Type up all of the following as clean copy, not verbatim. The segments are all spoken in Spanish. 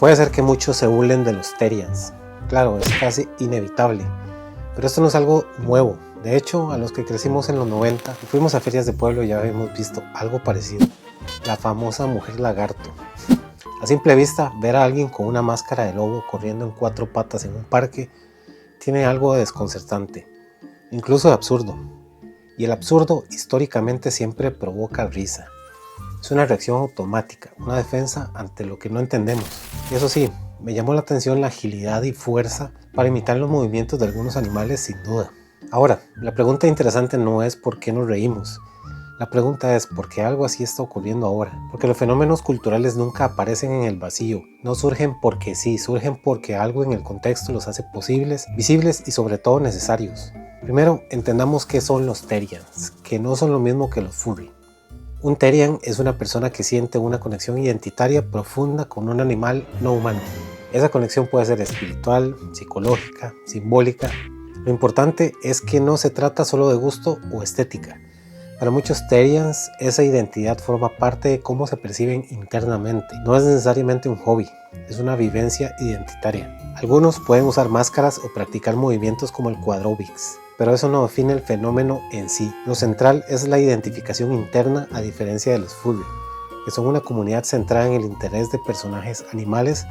Puede ser que muchos se burlen de los Terians. Claro, es casi inevitable. Pero esto no es algo nuevo. De hecho, a los que crecimos en los 90 y fuimos a ferias de pueblo ya habíamos visto algo parecido. La famosa mujer lagarto. A simple vista, ver a alguien con una máscara de lobo corriendo en 4 patas en un parque tiene algo de desconcertante, incluso de absurdo. Y el absurdo históricamente siempre provoca risa. Es una reacción automática, una defensa ante lo que no entendemos. Y eso sí, me llamó la atención la agilidad y fuerza para imitar los movimientos de algunos animales, sin duda. Ahora, la pregunta interesante no es por qué nos reímos. La pregunta es por qué algo así está ocurriendo ahora. Porque los fenómenos culturales nunca aparecen en el vacío. No surgen porque sí, surgen porque algo en el contexto los hace posibles, visibles y sobre todo necesarios. Primero, entendamos qué son los Terians, que no son lo mismo que los Furry. Un Terian es una persona que siente una conexión identitaria profunda con un animal no humano. Esa conexión puede ser espiritual, psicológica, simbólica. Lo importante es que no se trata solo de gusto o estética. Para muchos Terians, esa identidad forma parte de cómo se perciben internamente. No es necesariamente un hobby, es una vivencia identitaria. Algunos pueden usar máscaras o practicar movimientos como el quadrobics, pero eso no define el fenómeno en sí. Lo central es la identificación interna, a diferencia de los Furry, que son una comunidad centrada en el interés de personajes animales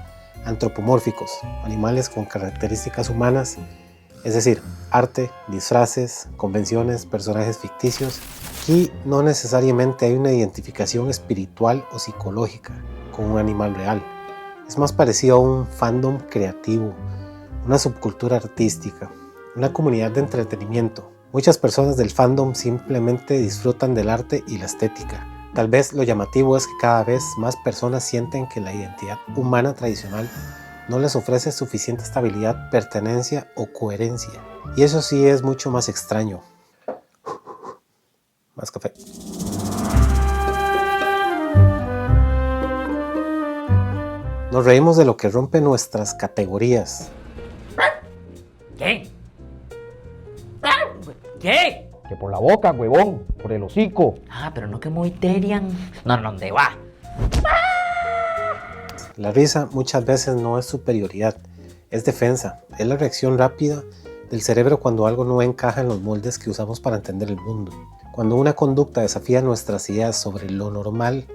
antropomórficos, animales con características humanas, es decir, arte, disfraces, convenciones, personajes ficticios. Aquí no necesariamente hay una identificación espiritual o psicológica con un animal real. Es más parecido a un fandom creativo, una subcultura artística, una comunidad de entretenimiento. Muchas personas del fandom simplemente disfrutan del arte y la estética. Tal vez lo llamativo es que cada vez más personas sienten que la identidad humana tradicional no les ofrece suficiente estabilidad, pertenencia o coherencia. Y eso sí es mucho más extraño. Más café. Nos reímos de lo que rompe nuestras categorías. ¿Qué? ¿Qué? Que por la boca, huevón, por el hocico. Ah, pero no que muy Terian. No, ¿dónde va? La risa muchas veces no es superioridad, es defensa, es la reacción rápida del cerebro cuando algo no encaja en los moldes que usamos para entender el mundo. Cuando una conducta desafía nuestras ideas sobre lo normal,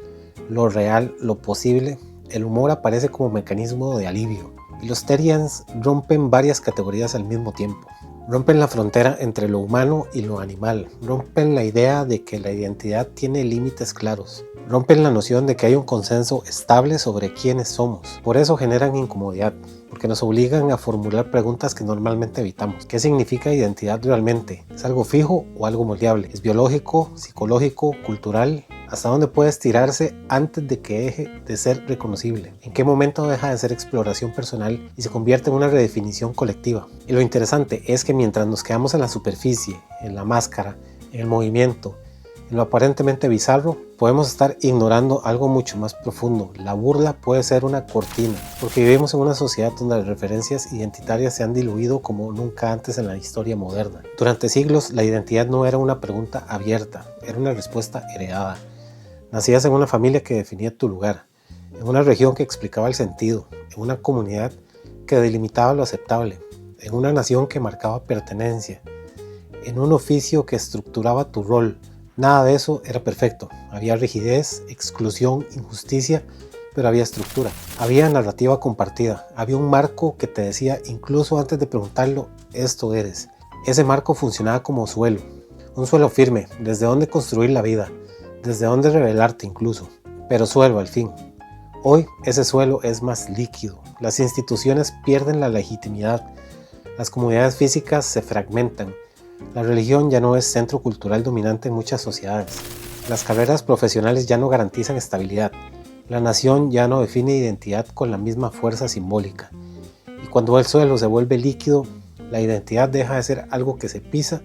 lo real, lo posible, el humor aparece como mecanismo de alivio. Y los Terians rompen varias categorías al mismo tiempo. Rompen la frontera entre lo humano y lo animal. Rompen la idea de que la identidad tiene límites claros. Rompen la noción de que hay un consenso estable sobre quiénes somos. Por eso generan incomodidad, porque nos obligan a formular preguntas que normalmente evitamos. ¿Qué significa identidad realmente? ¿Es algo fijo o algo moldeable? ¿Es biológico, psicológico, cultural? ¿Hasta dónde puede estirarse antes de que deje de ser reconocible? ¿En qué momento deja de ser exploración personal y se convierte en una redefinición colectiva? Y lo interesante es que mientras nos quedamos en la superficie, en la máscara, en el movimiento, en lo aparentemente bizarro, podemos estar ignorando algo mucho más profundo. La burla puede ser una cortina, porque vivimos en una sociedad donde las referencias identitarias se han diluido como nunca antes en la historia moderna. Durante siglos, la identidad no era una pregunta abierta, era una respuesta heredada. Nacías en una familia que definía tu lugar, en una región que explicaba el sentido, en una comunidad que delimitaba lo aceptable, en una nación que marcaba pertenencia, en un oficio que estructuraba tu rol. Nada de eso era perfecto. Había rigidez, exclusión, injusticia, pero había estructura. Había narrativa compartida. Había un marco que te decía, incluso antes de preguntarlo, esto eres. Ese marco funcionaba como suelo. Un suelo firme, desde donde construir la vida, desde donde revelarte incluso. Pero suelo al fin. Hoy ese suelo es más líquido. Las instituciones pierden la legitimidad. Las comunidades físicas se fragmentan. La religión ya no es centro cultural dominante en muchas sociedades. Las carreras profesionales ya no garantizan estabilidad. La nación ya no define identidad con la misma fuerza simbólica. Y cuando el suelo se vuelve líquido, la identidad deja de ser algo que se pisa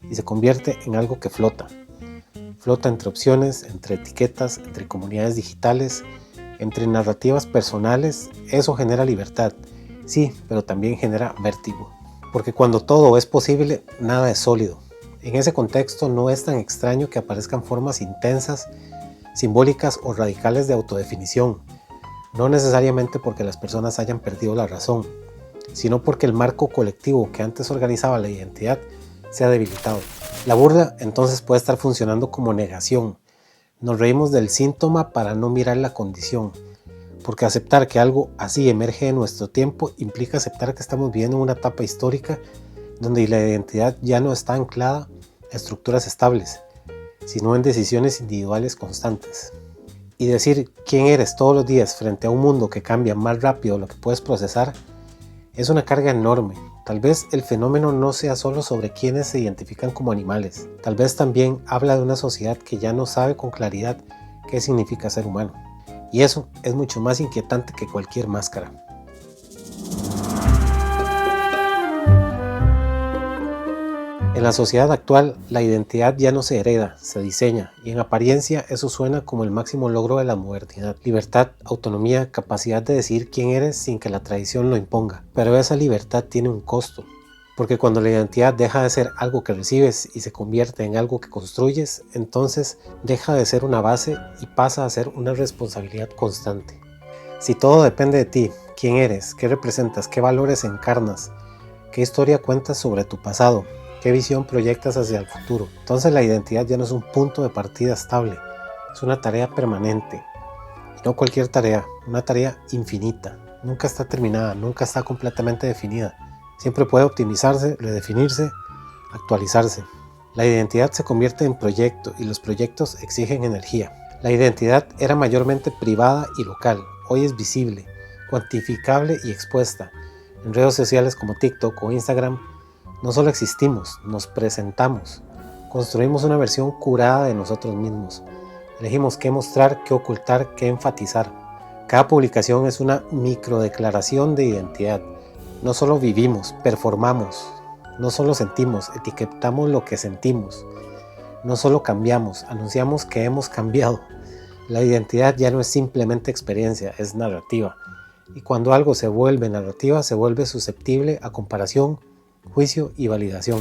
y se convierte en algo que flota. Flota entre opciones, entre etiquetas, entre comunidades digitales, entre narrativas personales. Eso genera libertad, sí, pero también genera vértigo. Porque cuando todo es posible, nada es sólido. En ese contexto no es tan extraño que aparezcan formas intensas, simbólicas o radicales de autodefinición. no necesariamente porque las personas hayan perdido la razón, sino porque el marco colectivo que antes organizaba la identidad se ha debilitado. La burla entonces puede estar funcionando como negación. Nos reímos del síntoma para no mirar la condición, porque aceptar que algo así emerge en nuestro tiempo implica aceptar que estamos viviendo una etapa histórica donde la identidad ya no está anclada a estructuras estables, sino en decisiones individuales constantes. Y decir quién eres todos los días frente a un mundo que cambia más rápido de lo que puedes procesar es una carga enorme. Tal vez el fenómeno no sea solo sobre quienes se identifican como animales. Tal vez también habla de una sociedad que ya no sabe con claridad qué significa ser humano. Y eso es mucho más inquietante que cualquier máscara. En la sociedad actual, la identidad ya no se hereda, se diseña, y en apariencia eso suena como el máximo logro de la modernidad. Libertad, autonomía, capacidad de decidir quién eres sin que la tradición lo imponga. Pero esa libertad tiene un costo, porque cuando la identidad deja de ser algo que recibes y se convierte en algo que construyes, entonces deja de ser una base y pasa a ser una responsabilidad constante. Si todo depende de ti, quién eres, qué representas, qué valores encarnas, qué historia cuentas sobre tu pasado, qué visión proyectas hacia el futuro, entonces la identidad ya no es un punto de partida estable, es una tarea permanente. Y no cualquier tarea, una tarea infinita. Nunca está terminada, nunca está completamente definida. Siempre puede optimizarse, redefinirse, actualizarse. La identidad se convierte en proyecto y los proyectos exigen energía. La identidad era mayormente privada y local, hoy es visible, cuantificable y expuesta. En redes sociales como TikTok o Instagram, no solo existimos, nos presentamos, construimos una versión curada de nosotros mismos. Elegimos qué mostrar, qué ocultar, qué enfatizar. Cada publicación es una microdeclaración de identidad. No solo vivimos, performamos, no solo sentimos, etiquetamos lo que sentimos. No solo cambiamos, anunciamos que hemos cambiado. La identidad ya no es simplemente experiencia, es narrativa. Y cuando algo se vuelve narrativa, se vuelve susceptible a comparación, juicio y validación.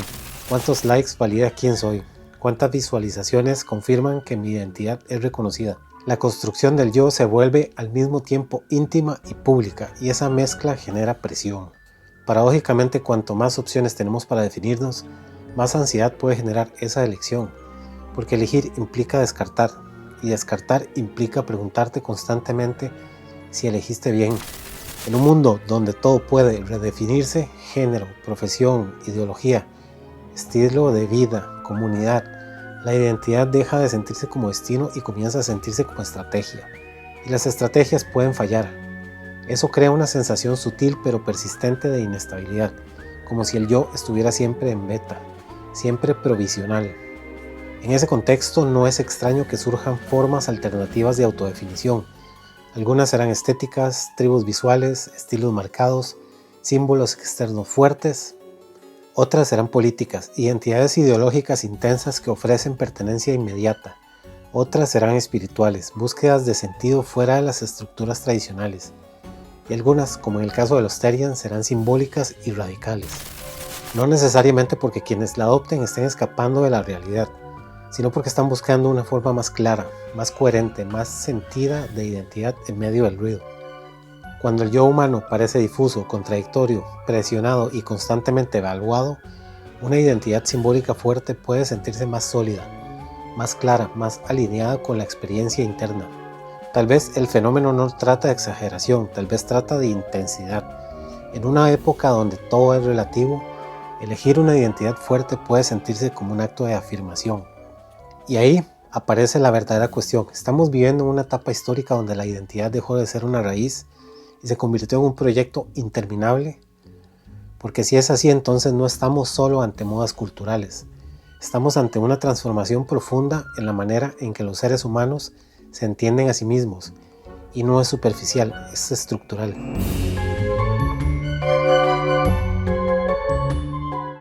¿Cuántos likes valida quién soy? ¿Cuántas visualizaciones confirman que mi identidad es reconocida? La construcción del yo se vuelve al mismo tiempo íntima y pública, y esa mezcla genera presión. Paradójicamente, cuanto más opciones tenemos para definirnos, más ansiedad puede generar esa elección, porque elegir implica descartar, y descartar implica preguntarte constantemente si elegiste bien. En un mundo donde todo puede redefinirse, género, profesión, ideología, estilo de vida, comunidad, la identidad deja de sentirse como destino y comienza a sentirse como estrategia. Y las estrategias pueden fallar. Eso crea una sensación sutil pero persistente de inestabilidad, como si el yo estuviera siempre en beta, siempre provisional. En ese contexto no es extraño que surjan formas alternativas de autodefinición. Algunas serán estéticas, tribus visuales, estilos marcados, símbolos externos fuertes. Otras serán políticas, identidades ideológicas intensas que ofrecen pertenencia inmediata. Otras serán espirituales, búsquedas de sentido fuera de las estructuras tradicionales. Y algunas, como en el caso de los Therian, serán simbólicas y radicales. No necesariamente porque quienes la adopten estén escapando de la realidad, sino porque están buscando una forma más clara, más coherente, más sentida de identidad en medio del ruido. Cuando el yo humano parece difuso, contradictorio, presionado y constantemente evaluado, una identidad simbólica fuerte puede sentirse más sólida, más clara, más alineada con la experiencia interna. Tal vez el fenómeno no trata de exageración, tal vez trata de intensidad. En una época donde todo es relativo, elegir una identidad fuerte puede sentirse como un acto de afirmación. Y ahí aparece la verdadera cuestión. ¿Estamos viviendo en una etapa histórica donde la identidad dejó de ser una raíz y se convirtió en un proyecto interminable? Porque si es así, entonces no estamos solo ante modas culturales. Estamos ante una transformación profunda en la manera en que los seres humanos se entienden a sí mismos. Y no es superficial, es estructural.